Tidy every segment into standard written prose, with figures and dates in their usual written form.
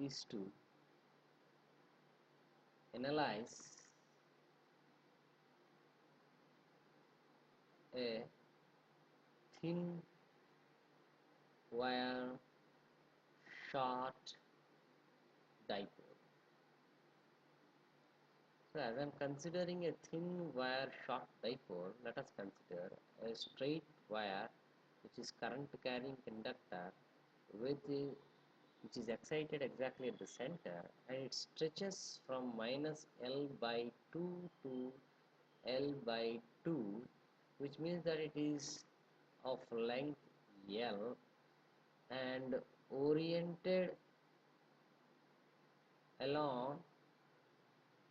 is to analyze a thin wire short dipole. So as I am considering a thin wire short dipole, let us consider a straight wire which is current carrying conductor with which is excited exactly at the center, and it stretches from minus L by 2 to L by 2, which means that it is of length L and oriented along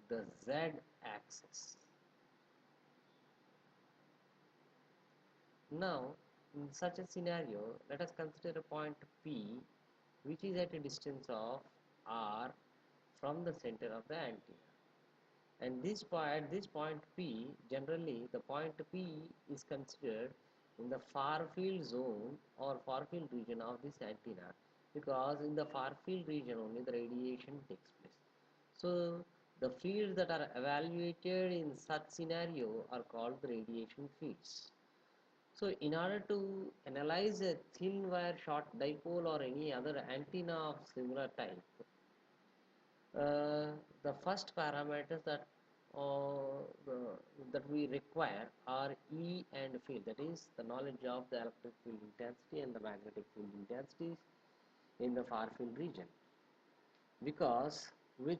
the Z axis. Now, in such a scenario, let us consider a point P which is at a distance of R from the center of the antenna. And this point P, generally the point P is considered in the far field zone or far field region of this antenna, because in the far field region only the radiation takes place. So the fields that are evaluated in such scenario are called the radiation fields. So in order to analyze a thin wire short dipole or any other antenna of similar type, the first parameters that we require are E and field, that is the knowledge of the electric field intensity and the magnetic field intensities in the far field region, because with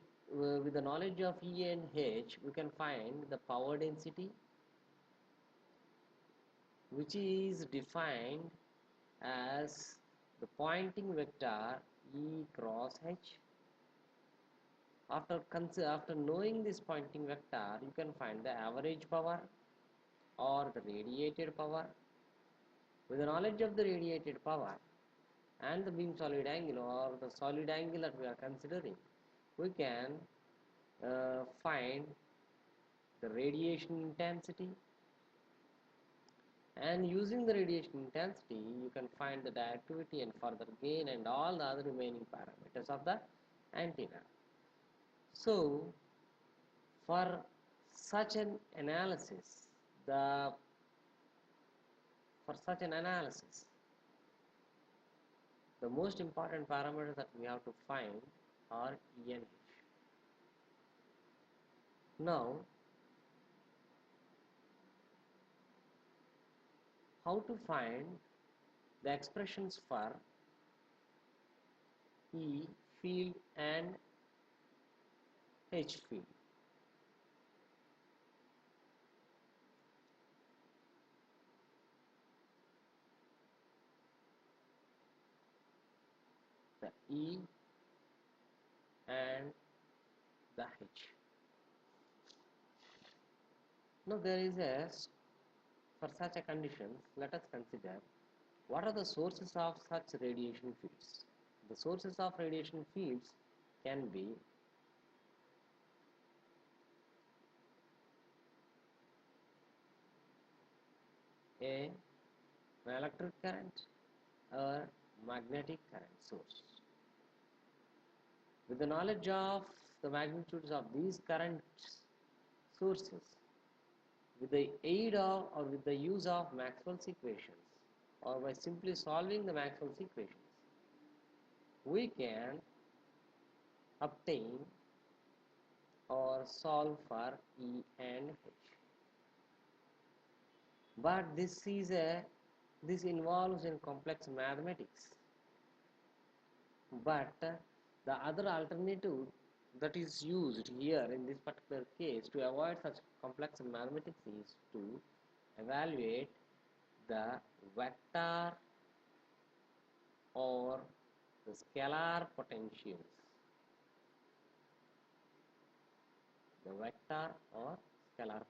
the knowledge of E and H we can find the power density, which is defined as the Poynting vector E cross H. After knowing this Poynting vector, you can find the average power or the radiated power. With the knowledge of the radiated power and the beam solid angle or the solid angle that we are considering, we can find the radiation intensity, and using the radiation intensity you can find the directivity and further gain and all the other remaining parameters of the antenna. So for such an analysis, the for such an analysis the most important parameters that we have to find are E and H. Now, how to find the expressions for E field and H field? The E and the H. Now there is a, for such a condition, let us consider what are the sources of such radiation fields. The sources of radiation fields can be an electric current or magnetic current source. With the knowledge of the magnitudes of these current sources, with the aid of or with the use of Maxwell's equations, or by simply solving the Maxwell's equations, we can obtain or solve for E and H. But this involves in complex mathematics. But the other alternative that is used here in this particular case to avoid such complex mathematics is to evaluate the vector or the scalar potentials. The vector or scalar potentials.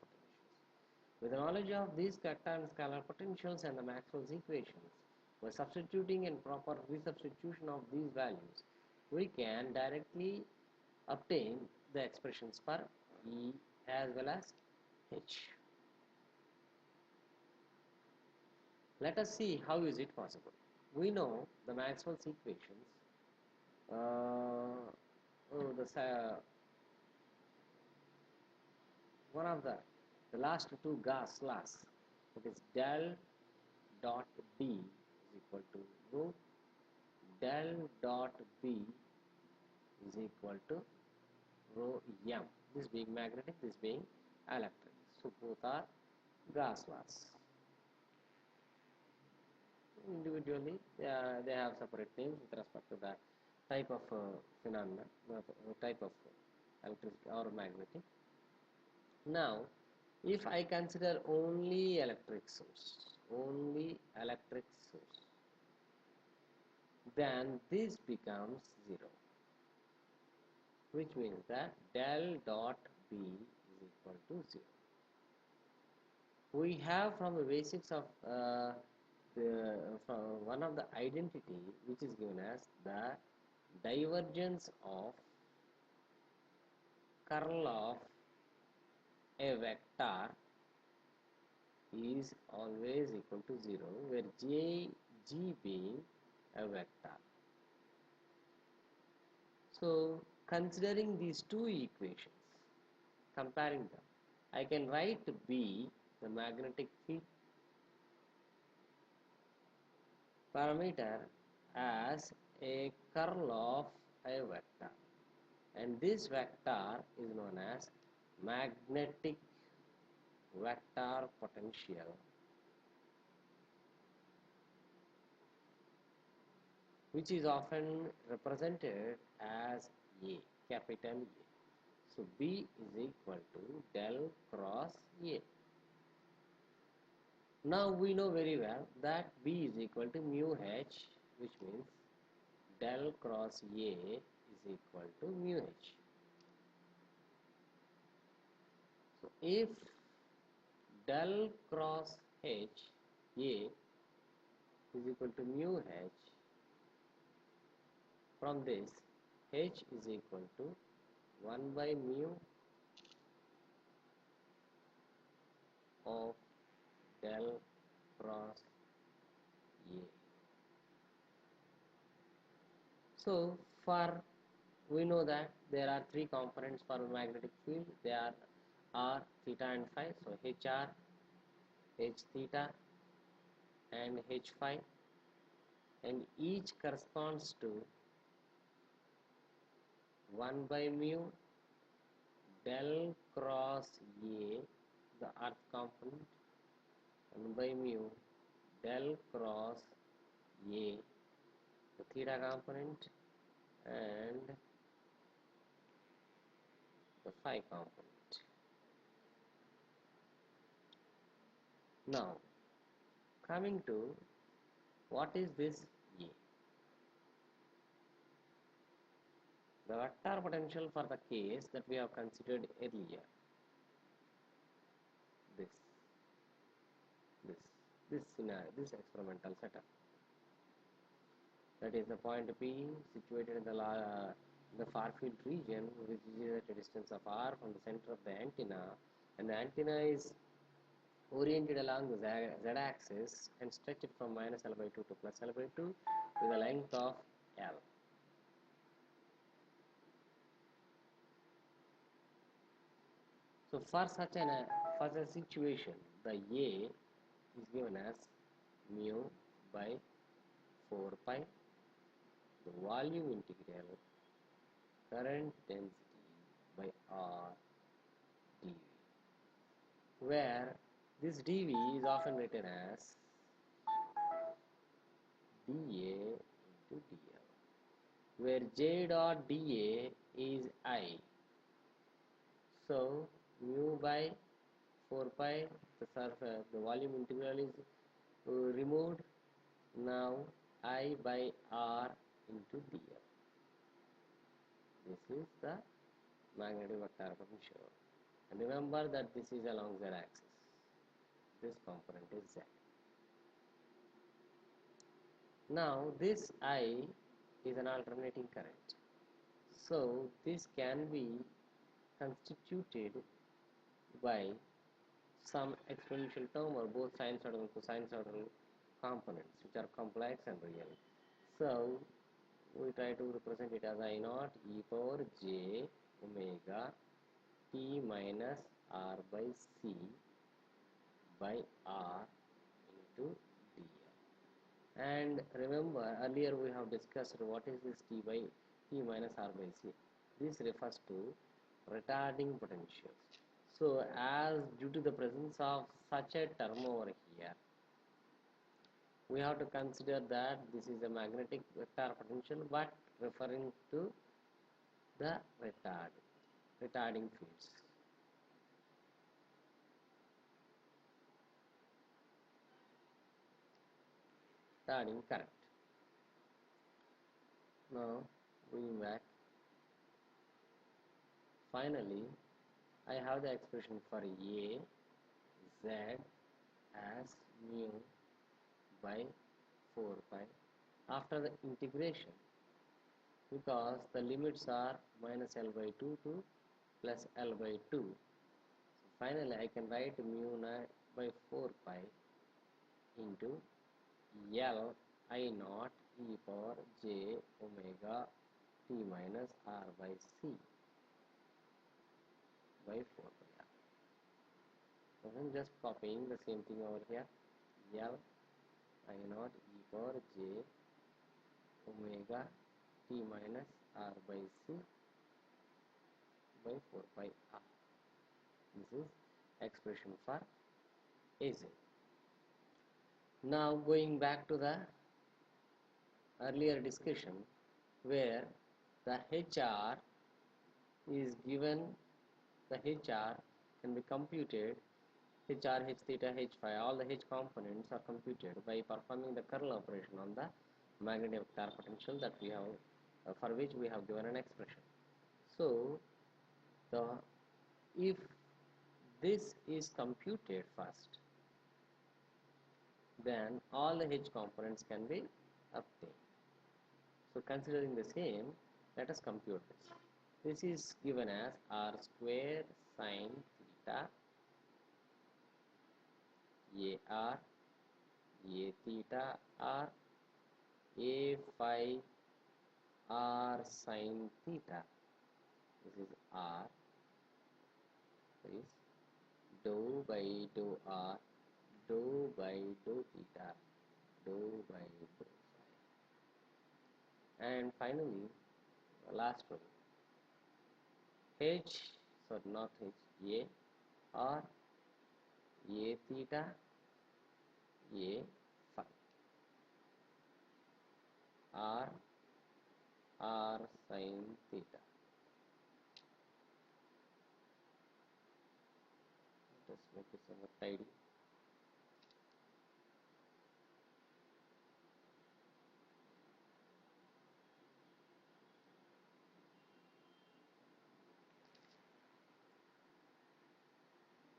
With the knowledge of these vector and scalar potentials and the Maxwell's equations, by substituting and proper resubstitution of these values, we can directly obtain the expressions for E as well as H. Let us see how is it possible. We know the Maxwell's equations oh, one of the last two Gauss laws, it is del dot B is equal to rho del dot B is equal to rho m. This being magnetic, this being electric. So both are Gauss laws. Individually, they have separate names with respect to the type of phenomena, type of electricity or magnetic. Now, if I consider only electric source, then this becomes 0, which means that del dot B is equal to 0. We have from the basics of from one of the identity which is given as the divergence of curl of a vector is always equal to 0, where G being a vector. So considering these two equations, comparing them, I can write B, the magnetic field parameter, as a curl of a vector, and this vector is known as magnetic vector potential, which is often represented as A, capital A. So B is equal to del cross A. Now we know very well that B is equal to mu H, which means del cross A is equal to mu H. So if del cross H, A, is equal to mu H, from this H is equal to 1 by mu of del cross A. So for we know that there are three components for magnetic field. They are r, theta and phi. So hr, h theta and h phi, and each corresponds to 1 by mu del cross A, the earth component, 1 by mu del cross A, the theta component, and the phi component. Now, coming to what is this A? The vector potential for the case that we have considered earlier, this, this, this scenario, this experimental setup. That is the point P situated in the far field region, which is at a distance of r from the center of the antenna, and the antenna is oriented along the z-axis and stretched from minus L by 2 to plus L by 2 with a length of L. So for such a situation, the A is given as mu by 4 pi, the volume integral current density by R dV, where this dV is often written as dA into dl, where J dot dA is I. So mu by 4 pi, the volume integral is removed. Now I by R into dl. This is the magnetic vector potential. And remember that this is along z axis. This component is z. Now this I is an alternating current. So this can be constituted by some exponential term or both sinusoidal and cosinusoidal components which are complex and real. So we try to represent it as I naught e power j omega t minus r by c by r into dl. And remember, earlier we have discussed what is this t minus r by c. This refers to retarding potential. So as due to the presence of such a term over here, we have to consider that this is a magnetic vector potential but referring to the retarding fields. Retarding current. Now going back, finally I have the expression for A z as mu by 4 pi after the integration, because the limits are minus L by 2 to plus L by 2. So finally I can write mu naught by 4 pi into L I naught e power j omega t minus r by c by 4 pi r. So I'm just copying the same thing over here. L I naught e power j omega t minus r by c by 4 pi r. This is expression for Az. Now going back to the earlier discussion where the HR is given, the HR can be computed, HR, H theta, H phi, all the H components are computed by performing the curl operation on the magnetic vector potential that we have, for which we have given an expression. So the if this is computed first, then all the H components can be obtained. So considering the same, let us compute this. This is given as r square sine theta ar a theta r a phi r sine theta. This is r is dou by dou r dou by dou theta dou by dou phi. And finally last one, h, so not h, a or a theta a phi r r sine theta. Just make it somewhat tidy.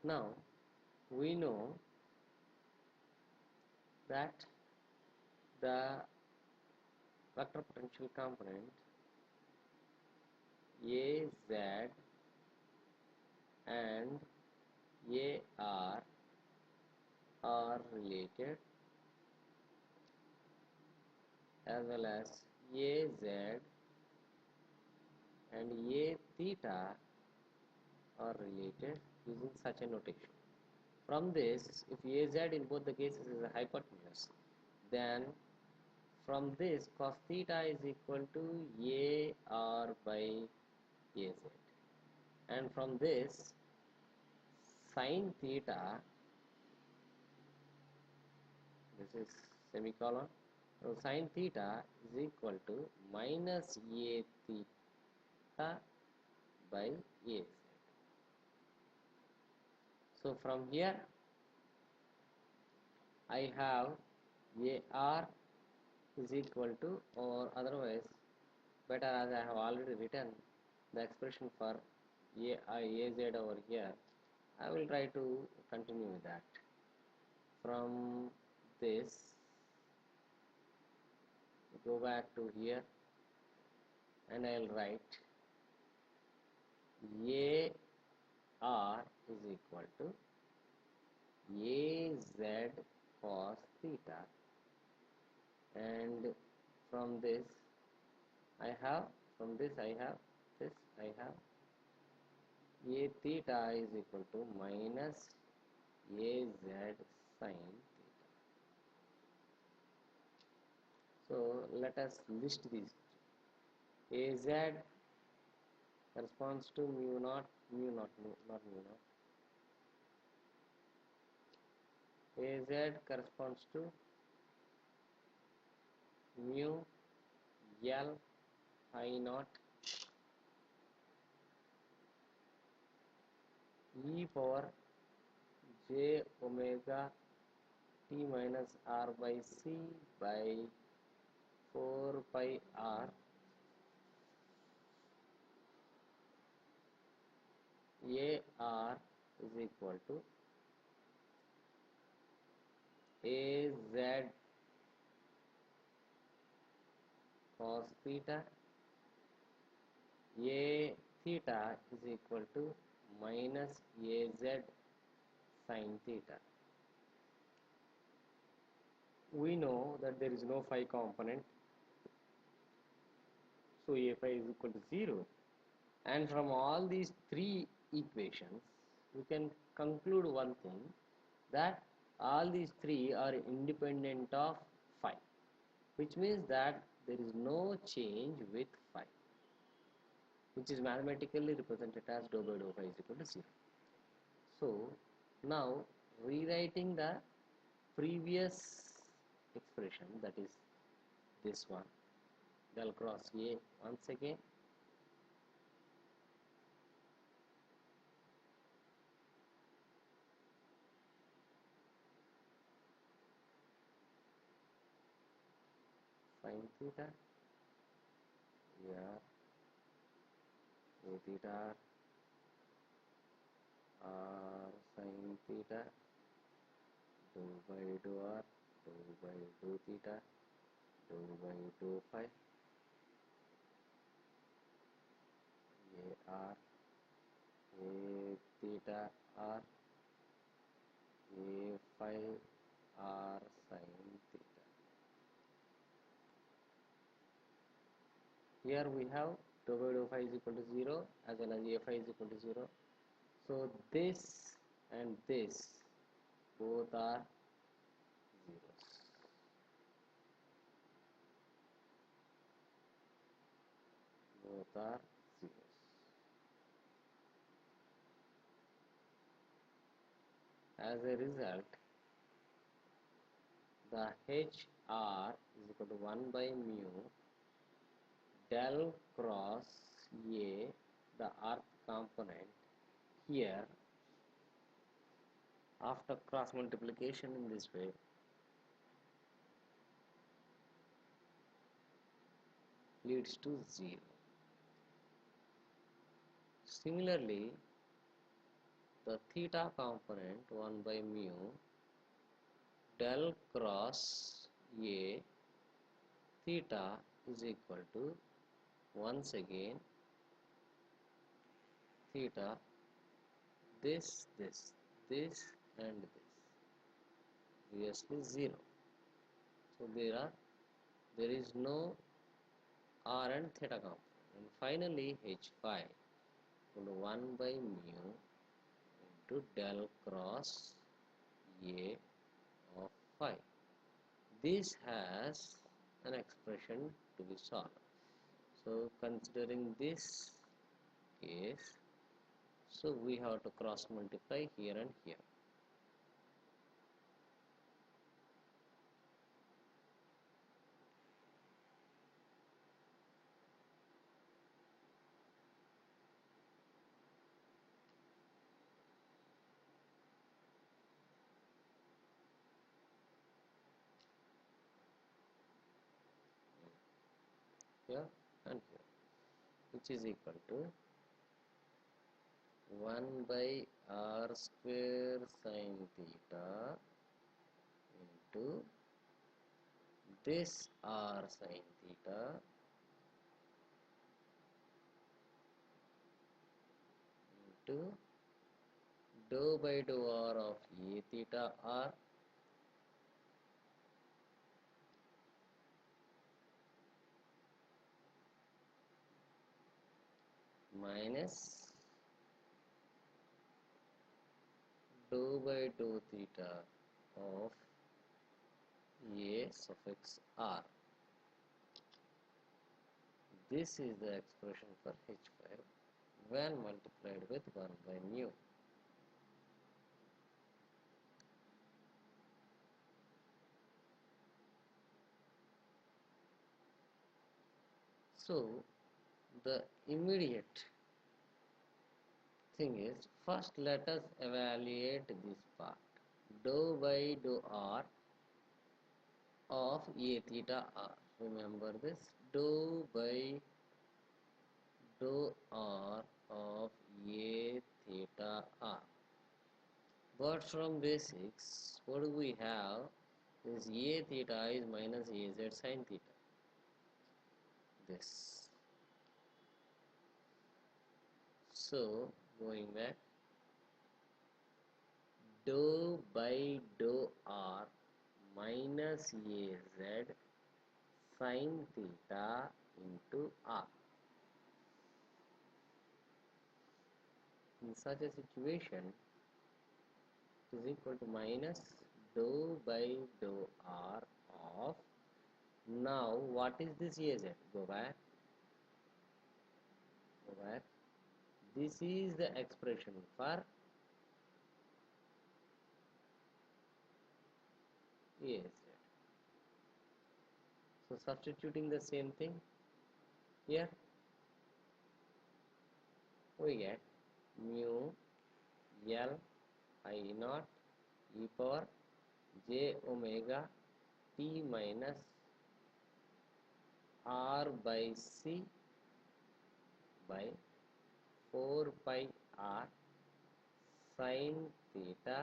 Now we know that the vector potential component Az and Ar are related, as well as Az and A theta are related using such a notation. From this, if Az in both the cases is a hypotenuse, then from this cos theta is equal to Ar by Az, and from this sin theta, this is semicolon, so sin theta is equal to minus A theta by Az. So from here I have Ar is equal to, or otherwise better, as I have already written the expression for Az over here, I will try to continue with that. From this, go back to here and I will write Ar is equal to Az cos theta, and from this I have, from this I have this, I have a theta is equal to minus az sin theta. So let us list these. Az corresponds to mu naught, not mu naught. Az corresponds to mu L I naught e power j omega t minus r by c by 4 pi r a r is equal to a z cos theta, a theta is equal to minus a z sin theta. We know that there is no phi component, so a phi is equal to 0, and from all these three equations we can conclude one thing, that all these three are independent of phi, which means that there is no change with phi, which is mathematically represented as dou by dou phi is equal to 0. So now rewriting the previous expression, that is this one, del cross A once again, sin theta, yeah, a theta r sin theta, dou by dou r, dou by dou theta, dou by dou phi, a r, a theta r, a phi r sin theta. Here we have dou by dou phi is equal to 0 as well as a phi is equal to 0. So this and this both are zeros. Both are zeros. As a result, the HR is equal to 1 by mu del cross A, the earth component, here after cross multiplication in this way, leads to 0. Similarly, the theta component 1 by mu del cross A theta is equal to, once again, theta, this and this, obviously 0. So there is no r and theta component, and finally h phi equal to 1 by mu into del cross A of phi. This has an expression to be solved. So considering this case, so we have to cross multiply here and here. Here and here, which is equal to 1 by r square sin theta into this r sin theta into dou by dou r of a theta r minus dou by dou theta of a suffix r. This is the expression for h5 when multiplied with 1 by mu. So the immediate thing is, first let us evaluate this part. Dou by dou r of a theta r. Remember this, dou by dou r of a theta r. But from basics, what do we have is a theta is minus az sin theta. This. So going back, dou by dou r minus az sin theta into r. In such a situation, it is equal to minus dou by dou r of, now what is this az? Go back. This is the expression for az. So substituting the same thing here, we get mu L I naught e power j omega t minus r by c by 4 pi r sin theta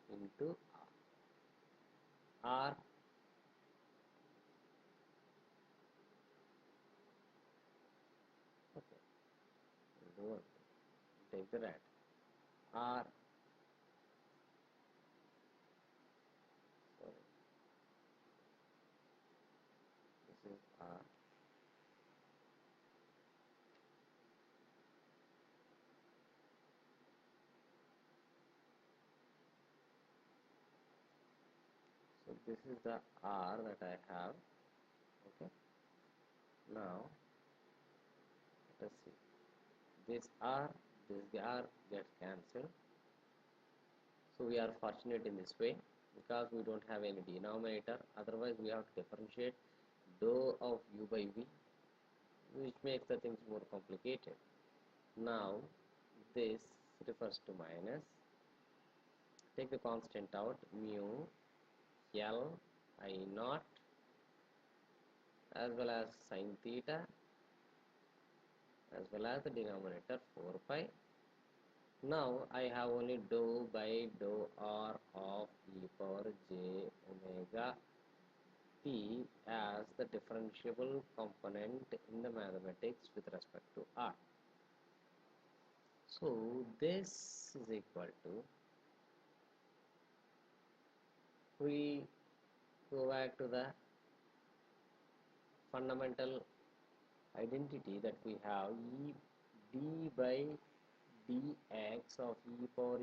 into r. Okay, do one thing. Take the rat. R, sorry, this is R. So this is the R that I have. Okay, now let us see. This R gets cancelled. So we are fortunate in this way because we don't have any denominator. Otherwise we have to differentiate dou of u by v, which makes the things more complicated. Now this refers to minus. Take the constant out, mu L I naught as well as sin theta as well as the denominator 4 pi. Now I have only dou by dou r of e power j omega t as the differentiable component in the mathematics with respect to r. So this is equal to, we go back to the fundamental identity that we have, e d by dx of e power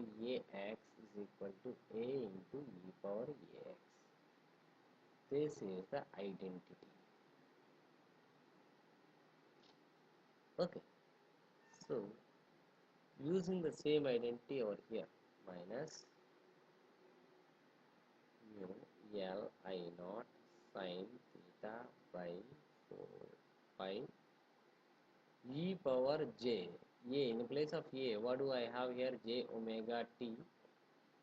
ax is equal to a into e power ax. This is the identity. Okay, so using the same identity over here, minus mu L I naught sin theta by 4 pi e power j, in place of a, what do I have here? J omega t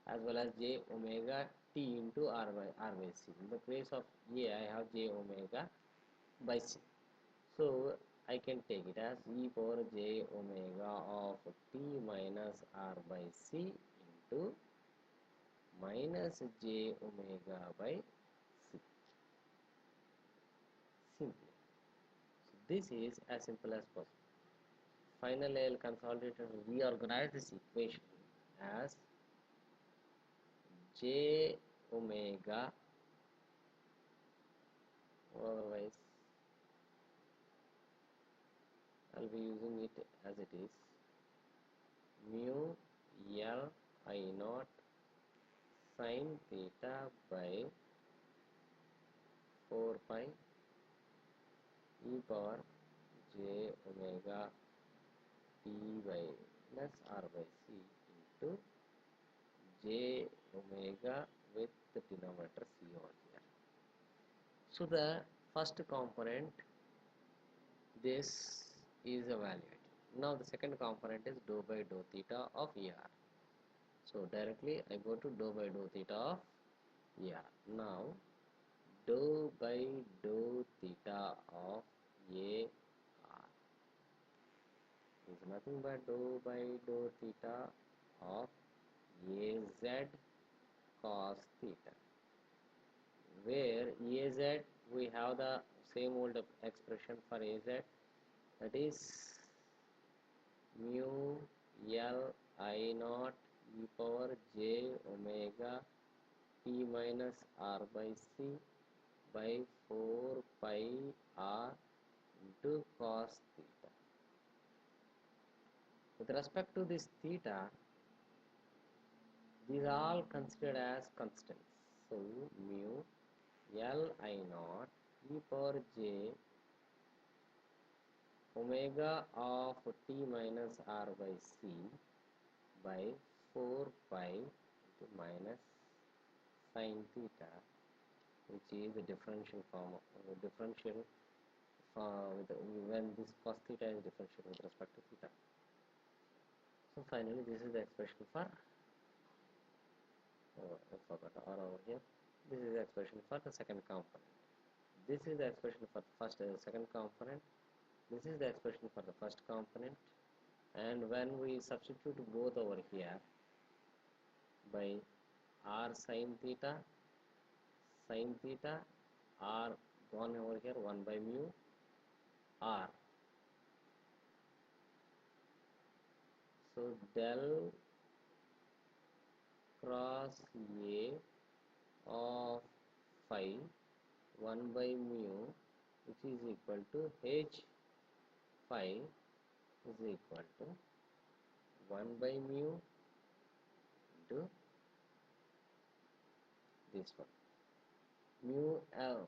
as well as j omega t into r by c. In the place of a, I have j omega by c. So I can take it as e power j omega of t minus r by c into minus j omega by c. Simply. So this is as simple as possible. Finally, I will consolidate and reorganize this equation as j omega, otherwise I'll be using it as it is. Mu L I naught sin theta by 4 pi e power j omega t by plus r by c into j omega with the denominator c over here. So the first component, this is evaluated. Now the second component is dou by dou theta of ER. So directly I go to dou by dou theta of ER. Now dou by dou theta of AR is nothing but dou by dou theta of AZ cos theta, where AZ we have the same old expression for AZ, that is mu L I naught e power j omega t minus r by c by 4 pi r into cos theta. With respect to this theta, these are all considered as constants. So mu L I naught e power j omega of t minus r by c by 4 pi into minus sin theta, which is the differential form of differential when this cos theta is differential with respect to theta. So finally this is the expression for I forgot r over here. This is the expression for the second component. This is the expression for the first second component. This is the expression for the first component, and when we substitute both over here by r sin theta r gone over here 1 by mu r. So del cross A of phi 1 by mu, which is equal to h phi is equal to 1 by mu into this one, mu L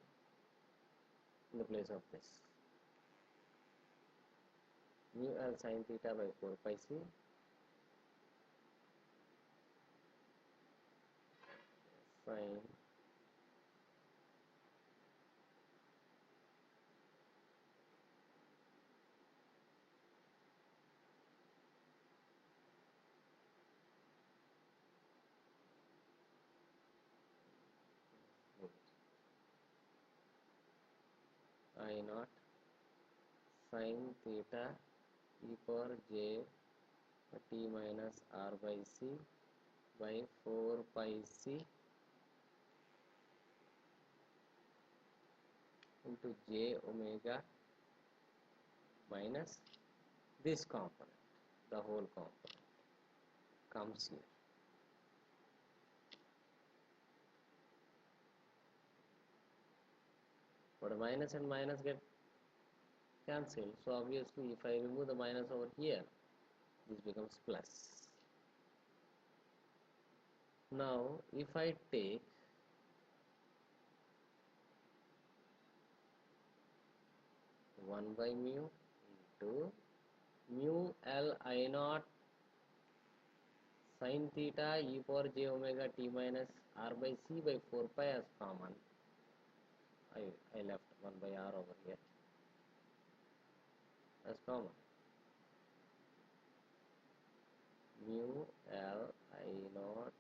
in the place of this, mu L sin theta by 4 pi c sin I naught sin theta e power j t minus r by c by 4 pi c into j omega minus this component, the whole component comes here. But minus and minus get cancelled, so obviously if I remove the minus over here, this becomes plus. Now if I take one by mu into mu L I naught sin theta e power j omega t minus r by c by 4 pi as common, I left 1 by r over here as common. Mu L I naught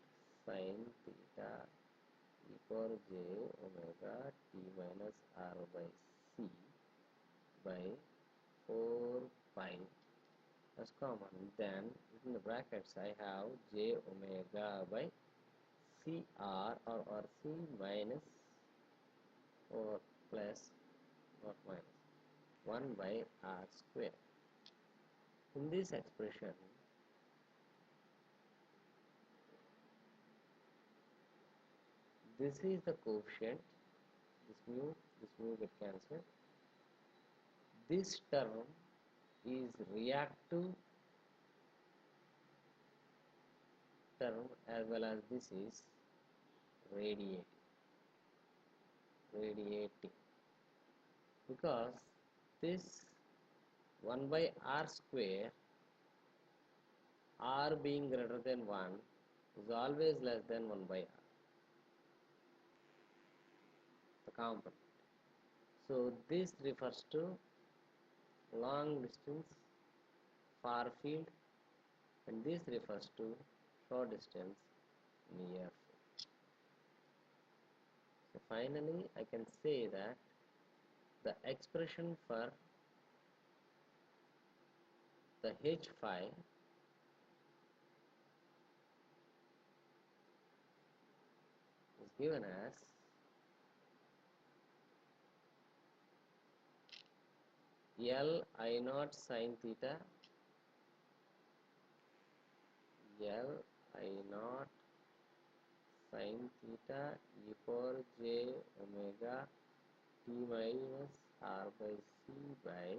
sin theta e power j omega t minus r by c by 4 pi as common. Then within the brackets I have j omega by cr or c minus or plus not minus 1 by r square. In this expression, this is the coefficient, this mu get cancelled. This term is reactive term as well as this is radiating, because this 1 by r square, r being greater than 1 is always less than 1 by r, the component. So this refers to long distance far field, and this refers to short distance near field. So finally I can say that the expression for the H phi is given as L I naught sin theta, L I naught sin theta e power j omega t minus r by c by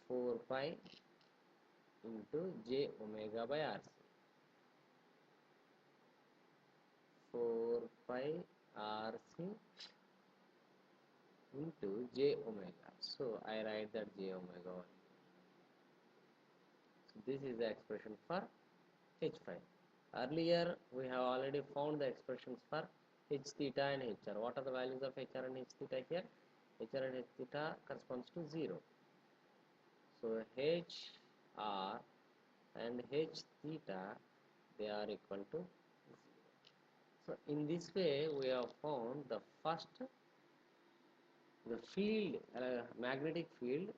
4 pi into j omega by rc, 4 pi rc into j omega. So I write that j omega 1. So this is the expression for H phi. Earlier we have already found the expressions for H theta and HR. What are the values of HR and H theta here? HR and H theta corresponds to 0. So HR and H theta, they are equal to 0. So in this way we have found the first, the field, magnetic field